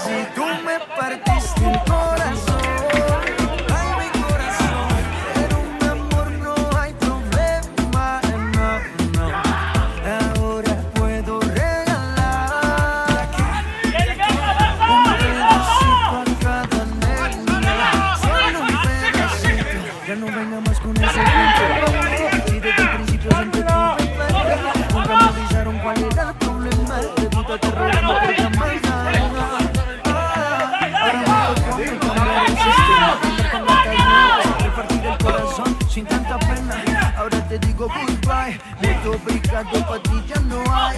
Si tú me partiste el corazón, ay mi corazón, pero mi amor no hay problema, no, no. Ahora puedo regalar un pedacito a cada nena, solo un pedacito. Ya no venga más con ese cuento, si desde el principio siempre tuve fe. Nunca me avisaron cuál era el problema, de puta te robando por llamar. Sin tanta pena, ahora te digo goodbye. Multiplicado para ti ya no hay.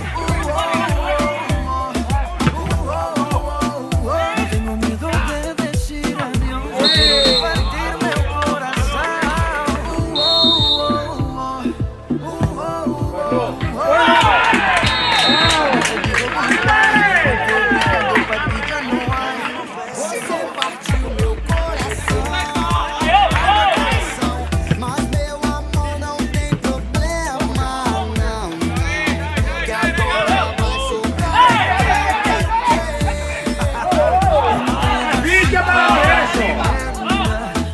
No tengo miedo de decir adiós. No quiero repartirme el corazón. Te digo goodbye. Multiplicado para ti ya no hay. Você partiu meu coração. Mas meu amor não tem problema, não, não. Que agora vai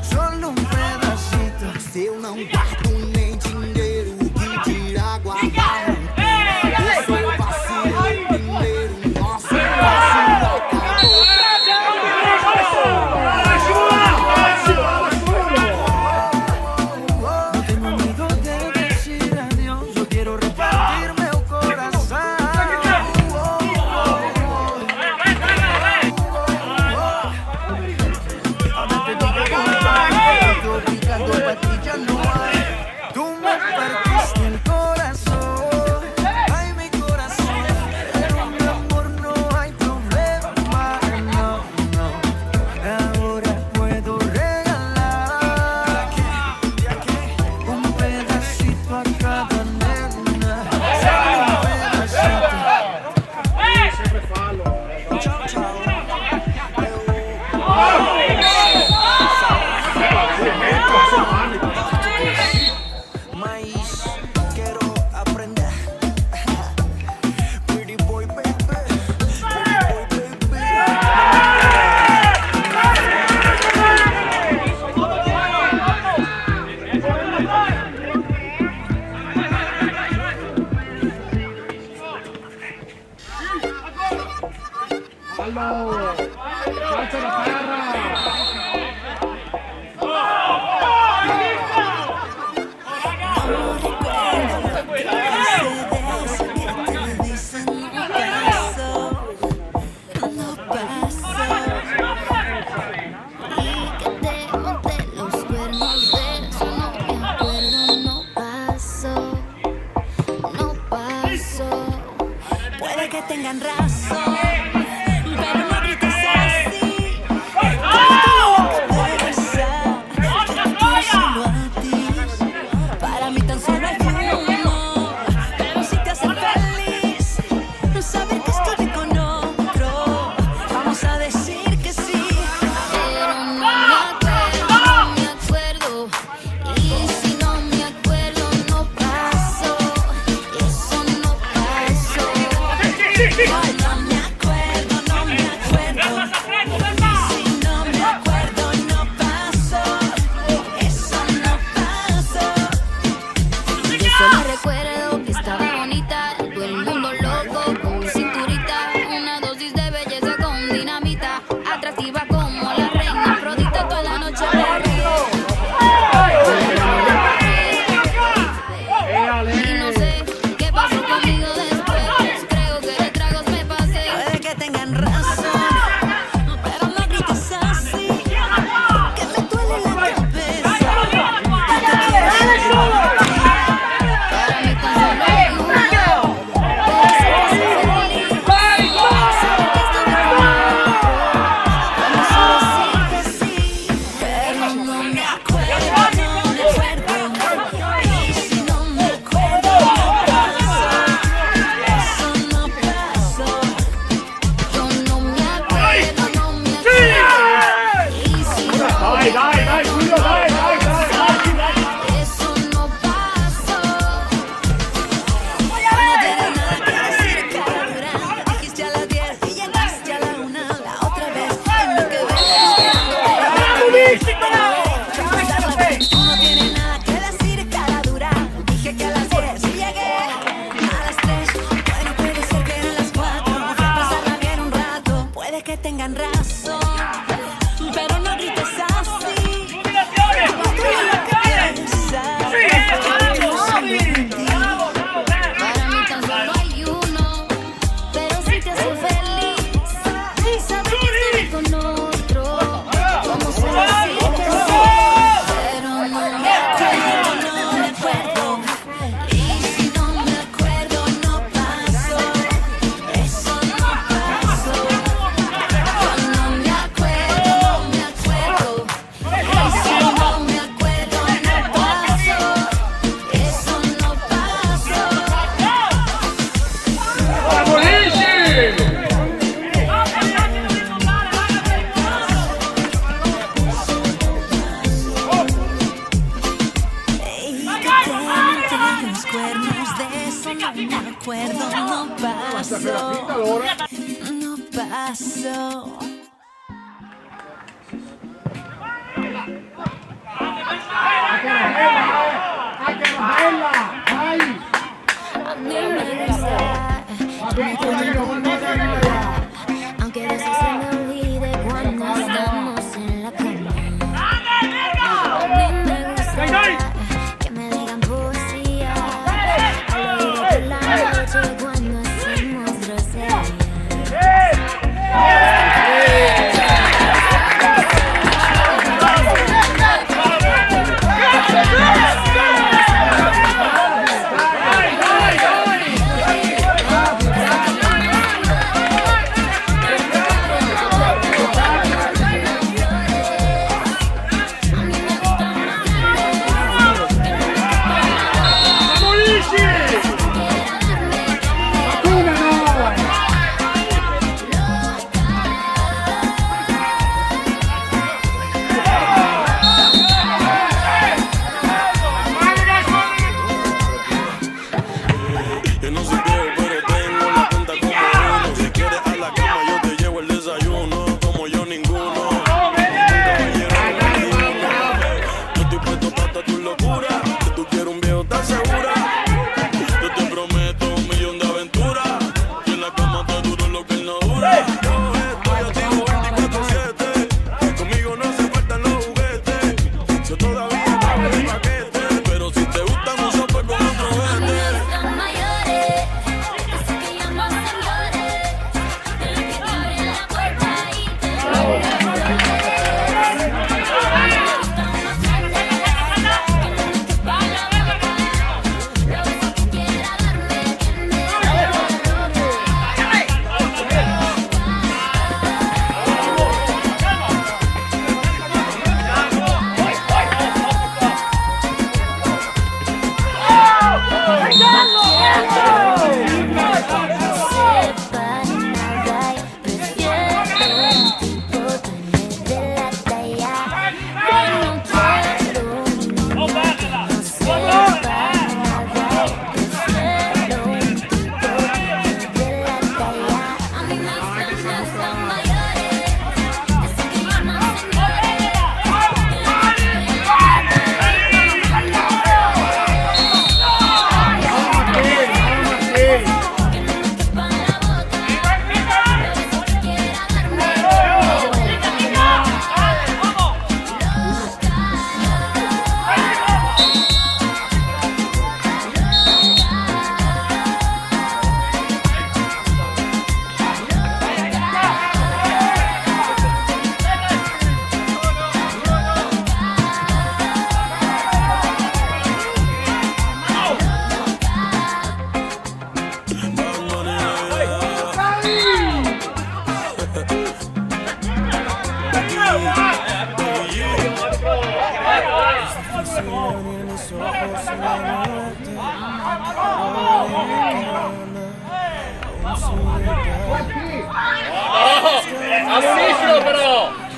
Solo un pedacito. Se eu não guardo nem dinheiro, que dirá guardar? Eu sou vacilo primeiro, nosso vacilo acabou. No tengo miedo de decir adiós. Yo quiero repartirme el corazón. Ahora te digo goodbye. Multiplicado para ti ya no hay. Tú me partiste el corazón. Ay, mi corazón. Pero mi amor no hay problema. No, no. Ahora puedo regalar un pedacito a cada nena. Solo un pedacito. Chao, chao. Maíz, quiero aprender. Pretty boy, baby. Pretty boy, baby. Puede que tengan razón, pero no grites así. Todo lo que tengan razón, pero no grites así. Para mí tan solo hay uno, pero si te hace feliz, sabe que estoy con otro. Como se decir que sí, pero no me acuerdo. Y si no me acuerdo, no pasó. Eso no pasó. Yo no me acuerdo, no me acuerdo. Y si no me acuerdo, no pasó. Eso no pasó. Y que te metí los cuernos, de eso no me acuerdo, no pasó. No pasó. A mí me gusta, me puedo enamorar, aunque a veces se me olvide cuando estamos en la cama. A mí me gusta que me digan poesía al oído por la noche cuando hacemos groserías. Yo no soy viejo, pero tengo la cuenta como uno. Si quieres a la cama, yo te llevo el desayuno. Como yo, ninguno. Un caballero como ninguno. Yo estoy puesto para tu locura. Si tú quieres un viejo, ¿estás segura? Yo te prometo 1.000.000 de aventuras. Y en la cama te duro lo que él no dura. Yo estoy activo 24/7. Conmigo no se faltan los juguetes. Yo todavía estaba en el paquete. Pero si te gusta mucho, pues con otro vete. Están mayores, así que llama a señores, de los que te abren la puerta y te ponen a flores. Me gustan más grandes, que no me chupan la boca. Lo único que quiera darme, que me dé la ropa.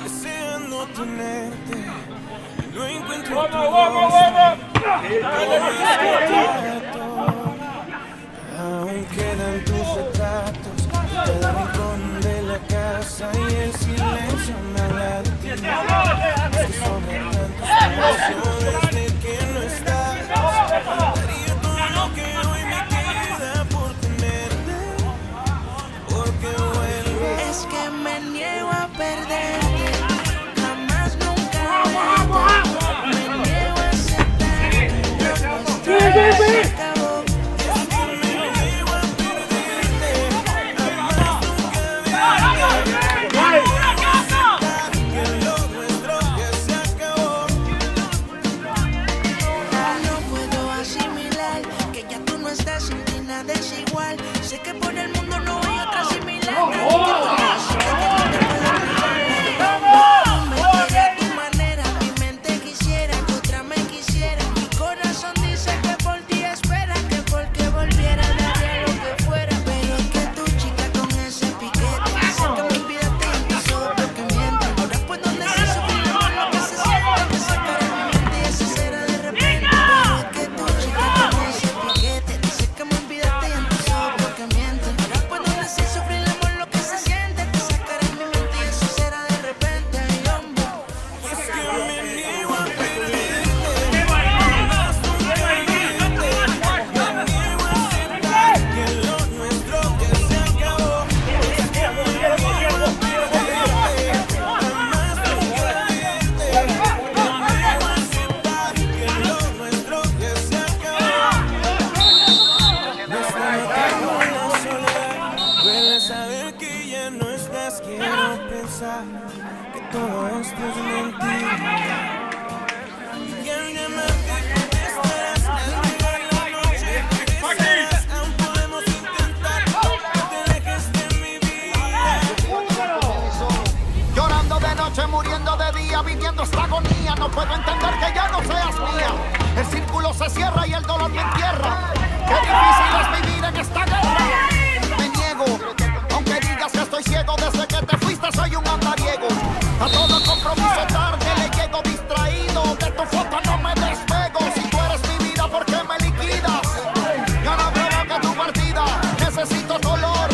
Deseando tenerte, no encuentro tu voz. Aún quedan tus retratos, cada rincón de la casa y el silencio me habla de ti. Es que sobre tantas emociones de que no estás, daría todo lo que hoy me queda por tenerte, porque vuelves. Es que me niego a perderte, jamás nunca verte. Me niego a aceptar que lo nuestro ya se acabó. Desigual, sé que por el mundo no hay otra similar. Me quiere a tu manera, mi mente quisiera que otra me quisiera. Mi corazón dice que por ti espera, que porque volviera daría lo que fuera. Pero es que tu chica con ese piquete dice que me olvidaste en tus ojos porque mienten. Ahora pues donde se sufre lo que se siente, te sacaré mi mente y eso será de repente. Pero es que tu chica con ese piquete dice que me olvidaste en tus ojos porque mienten. Ahora pues donde se sufre el amor lo que se siente, te sacaré mi mente y eso será de repente. Ay, hombre. Es que me niego a perderte. Que lo nuestro que se acabó. Es que me niego a perderte. Jamás nunca verte. Me niego a aceptar que lo nuestro que se acabó. No tengo la soledad. Duele saber que ya no estás. Quiero pensar que todo esto es mentira. Y al llamarte estarás al llegar la noche. Estarás, aún podemos intentar. No te dejes de mi vida. Llorando de noche, muriendo de día, viviendo esta agonía. No puedo entender que ya no seas mía. El círculo se cierra y el dolor me entierra. Qué difícil es vivir en esta guerra. Me niego, aunque digas que estoy ciego. Desde que te fuiste soy un andariego. A todo compromiso tarde le llego distraído. De tu foto no me despego. Si tú eres mi vida, ¿por qué me liquidas? Ya no provoca tu partida. Necesito color,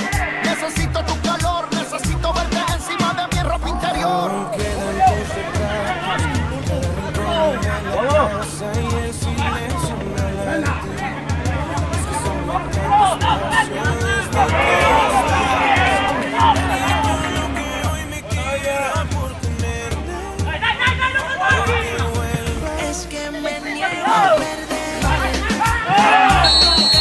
necesito tu calor. Necesito verte encima de mi ropa interior. Es que me niego a perder. Jamás nunca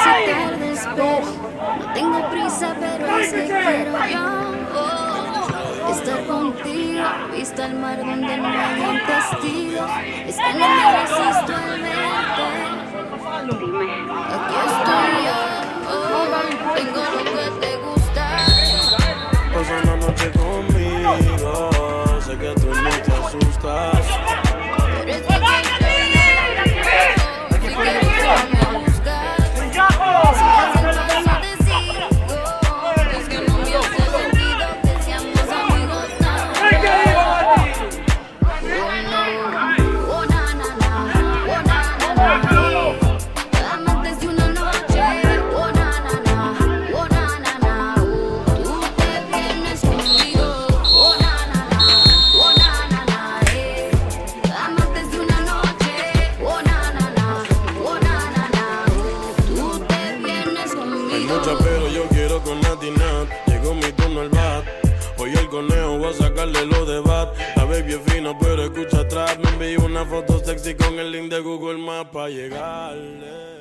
Sacar después. No tengo prisa, pero es que quiero yo estar contigo. Vista al mar donde no hay testigos. Es que no me resisto al verte. Aquí estoy yo. Tengo lo que te gusta. Pasa una noche conmigo, sé que tú no te asustas. Pero es que aquí estoy yo. Si quieres me buscas. Si haces eso te sigo. Es que no me hace sentido que seamos amigos tan. Oh na na na, oh na na na. Amantes de una noche. Oh na na na, oh na na na. Tú te vienes conmigo. Oh na na na, oh na na na. Amantes de una noche. Oh na na na, oh na na na. Tú te vienes Hay conmigo. mucha pero yo quiero con Nati Nat. Llegó mi turno al bat. Hoy el conejo va a sacarle lo de bat. La baby es fina pero escucha atrás. Me envió una foto sexy con el link de Google Maps para llegarle.